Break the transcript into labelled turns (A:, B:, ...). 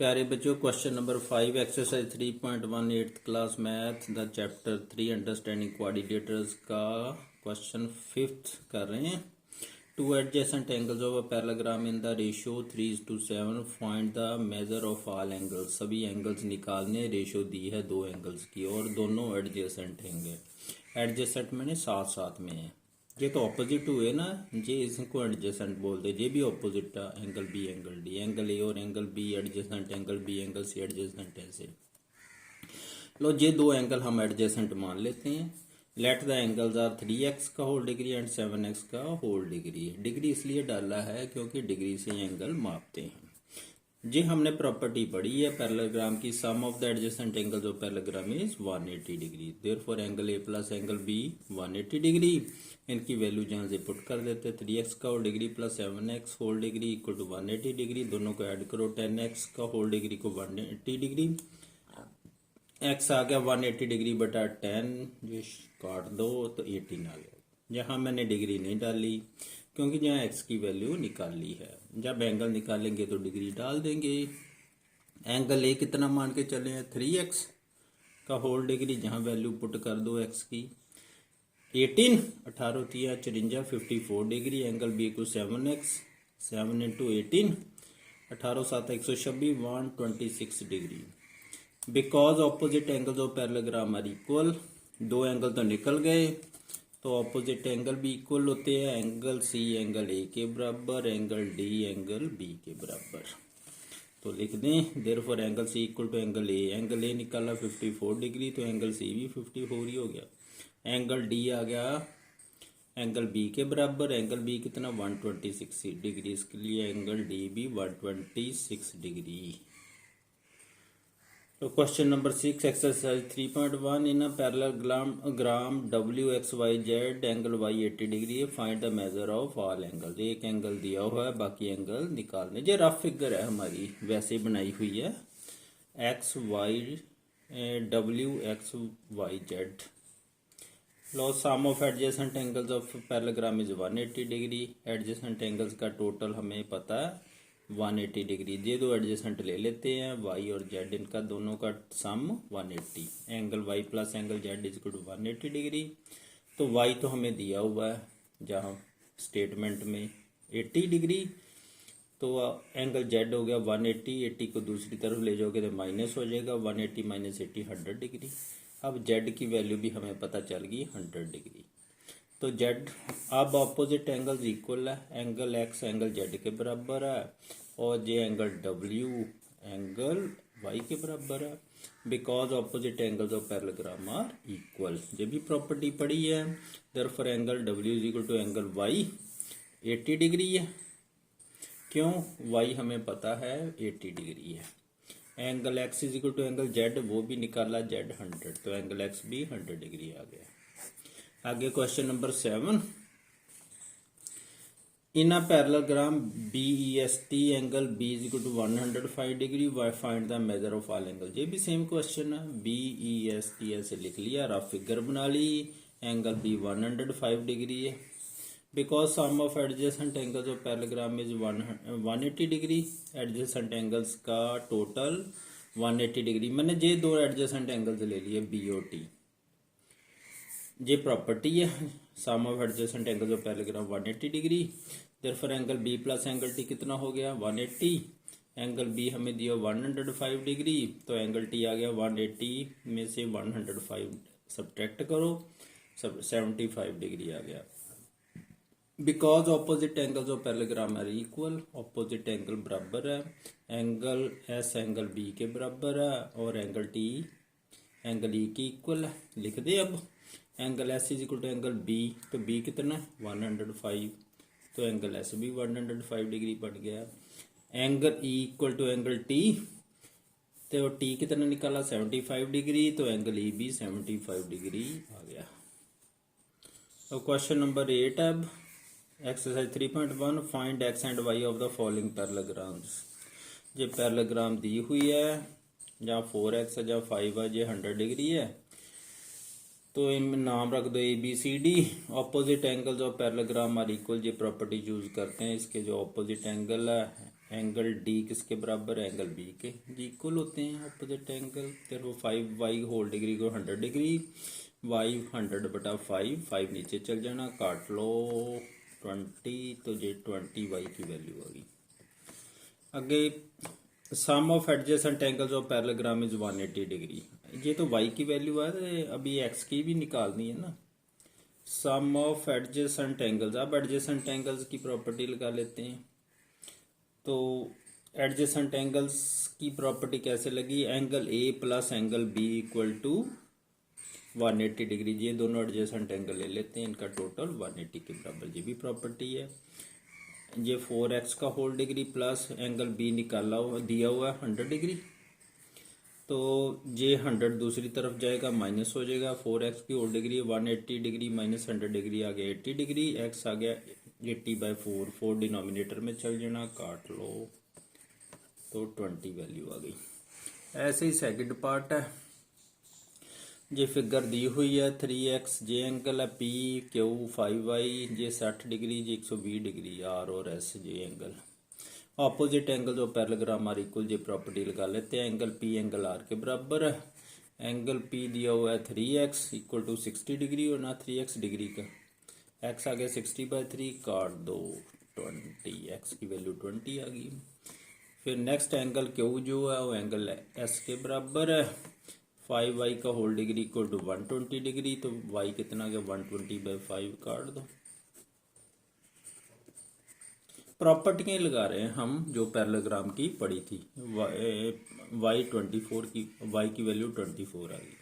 A: प्यारे बच्चों, question number 5 exercise 3.1 eighth class math the chapter 3 understanding quadrilaterals का question fifth कर रहे हैं। Two adjacent angles of a parallelogram in the ratio 3:7 find the measure of all angles. सभी angles निकालने, ratio दी है दो एंगल्स की और दोनों एडजेसेंट होंगे। एडजेसेंट मैंने साथ साथ में है। ये तो ऑपोजिट हुए ना, ये इसको एडजेसेंट बोलते, ये भी ऑपोजिट था। Angle B angle D, angle A और angle B adjacent, angle B angle C adjacent. ऐसे लो, ये दो एंगल हम एडजेसेंट मान लेते हैं। Let the angles are 3x का होल डिग्री एंड 7x का होल डिग्री। डिग्री इसलिए डाला है क्योंकि डिग्री से एंगल मापते हैं। जी हमने प्रॉपर्टी पढ़ी है पैरेललोग्राम की, sum of the adjacent angles of parallelogram is 180 degree. Therefore angle A plus angle B 180 degree. इनकी वैल्यू जहाँ से पुट कर देते, 3x का whole degree plus 7x whole degree equal to 180 degree. दोनों को ऐड करो, 10x का होल डिग्री को 180 डिग्री, x आ गया 180 डिग्री बटा 10, ये काट दो तो 18 आ गया। यहाँ मैंने डिग्री नहीं डाली क्योंकि जहाँ x की वैल्यू निकाली है। जब एंगल निकालेंगे तो डिग्री डाल देंगे। एंगल ए कितना मान के चले हैं, 3x का होल डिग्री, जहाँ वैल्यू पुट कर दो x की 18, 18 तिया 54, 54 डिग्री। एंगल बी को 7x, 7 into 18, 18 7 126, 126 degree. Because opposite angles of parallelogram are equal, दो एंगल तो निकल गए तो ऑपोजिट एंगल भी इक्वल होते हैं। एंगल सी एंगल ए के बराबर, एंगल डी एंगल बी के बराबर। तो लिख दें therefore angle C equal to angle A. Angle A निकाला 54 डिग्री तो एंगल सी भी 54 ही हो गया। एंगल डी आ गया एंगल बी के बराबर, एंगल बी कितना 126 डिग्री, इसके लिए एंगल डी भी 126 डिग्री। तो question number 6 exercise 3.1 in a parallelogram WXYZ angle Y 80 degree है, find the measure of all angle. एक एंगल दिया हुआ है, बाकी एंगल निकालने। ये रफ फिगर है हमारी, वैसे बनाई हुई है। WXYZ। लो, sum of adjacent angles of parallelogram is 180 degree. Adjacent angles का टोटल हमें पता है 180 डिग्री। ये दो एडजेसेंट ले लेते हैं, y और z, इनका दोनों का sum 180। Angle y plus angle z is equal to 180 degree. तो y तो हमें दिया हुआ है जहाँ स्टेटमेंट में 80 डिग्री, तो एंगल z हो गया 180। 80 को दूसरी तरफ ले जाओगे तो माइनस हो जाएगा, 180 माइनस 80 100 डिग्री। अब z की वैल्यू भी हमें पता चल गई 100 डिग्री। तो z अब ऑपोजिट एंगल्स इक्वल है, एंगल x एंगल z के बराबर है और ये एंगल w एंगल y के बराबर है। Because opposite angles of parallelogram are equal, ये भी प्रॉपर्टी पड़ी है। Therefore angle w is equal to angle y 80 degree है। क्यों, y हमें पता है 80 डिग्री है। Angle x is equal to angle z, वो भी निकाला z 100, तो एंगल x भी 100 डिग्री आ गया। आगे question number 7 in a parallelogram BEST angle B is equal to 105 degree, find the measure of all angle. ये भी सेम क्वेश्चन है। BEST ऐसे लिख लिया, रफ फिगर बना ली। एंगल B 105 डिग्री है। Because sum of adjacent angles of parallelogram is 180 degree. Adjacent angles का टोटल 180 डिग्री। मैंने ये दो एडजेसेंट एंगल्स ले लिए BOT। ये प्रॉपर्टी है, sum of adjacent angles of parallelogram 180 degree. Therefore angle B plus angle T कितना हो गया 180। एंगल बी हमें दिया 105 डिग्री, तो एंगल टी आ गया 180 में से 105 सब्ट्रैक्ट करो, 75 डिग्री आ गया। Because opposite angles of parallelogram are equal, opposite angle बराबर है। एंगल एस एंगल बी के बराबर है और एंगल टी एंगल ई की इक्वल है। लिख दे अब angle S is equal to angle B, तो बी कितना 105, तो एंगल एस भी 105 डिग्री बन गया। Angle E equal to angle T, तो टी कितना निकाला 75 डिग्री, तो एंगल ई भी 75 डिग्री आ गया। तो क्वेश्चन नंबर 8 अब exercise 3.1 find x and y of the following parallelograms. ये पैरेललोग्राम दी हुई है, जहाँ 4x है जहाँ 5 है, ये 100 डिग्री है। तो इनमें नाम रख दो ABCD। Opposite angles of parallelogram are equal, ये प्रॉपर्टी यूज करते हैं। इसके जो ऑपोजिट एंगल है एंगल डी किसके बराबर है, एंगल बी के जी इक्वल होते हैं ऑपोजिट एंगल। तो 5y होल डिग्री को 100 डिग्री, y 100/5, 5 नीचे चल जाना, काट लो 20, तो ये 20y की वैल्यू आ गई। आगे sum of adjacent angles of parallelogram is 180 degree. ये तो y की वैल्यू है, तो अभी x की भी निकालनी है ना। सम ऑफ एडजेसेंट एंगल्स, अब एडजेसेंट एंगल्स की प्रॉपर्टी लगा लेते हैं। तो एडजेसेंट एंगल्स की प्रॉपर्टी कैसे लगी, angle A plus angle B equal to 180 degree. ये दोनों एडजेसेंट एंगल ले लेते हैं, इनका टोटल 180 के बराबर, ये भी प्रॉपर्टी है। ये 4x का whole degree plus angle B निकाला हुआ दिया हुआ है 100 डिग्री, तो ये 100 दूसरी तरफ जाएगा, माइनस हो जाएगा। 4x की whole degree 180 degree minus 100 degree आ गया 80 डिग्री, x आ गया 80/4, 4 डिनोमिनेटर में चल जाना, काट लो तो 20 वैल्यू आ गई। ऐसे ही सेकंड पार्ट है, ये फिगर दी हुई है 3x, जे एंगल है पी क्यू 5y, ये 60 डिग्री, ये 120 डिग्री, आर और एस जे एंगल। ऑपोजिट एंगल जो पैरेललोग्राम आर इक्वल, ये प्रॉपर्टी लगा लेते हैं। एंगल पी एंगल आर के बराबर है। एंगल पी दिया हुआ है 3x इक्वल टू 60 डिग्री और ना 3x डिग्री का, x आ गया 60/3, काट दो 20, x की वैल्यू 20 आ गई। फिर नेक्स्ट एंगल क्यू जो है वो एंगल एस के बराबर है। 5y का whole degree equal to 120 degree, तो y कितना गया 120/5, काट दो। प्रॉपर्टियाँ लगा रहे हैं हम जो पैरेललोग्राम की पड़ी थी। y 24 की, y की वैल्यू 24 आ गई।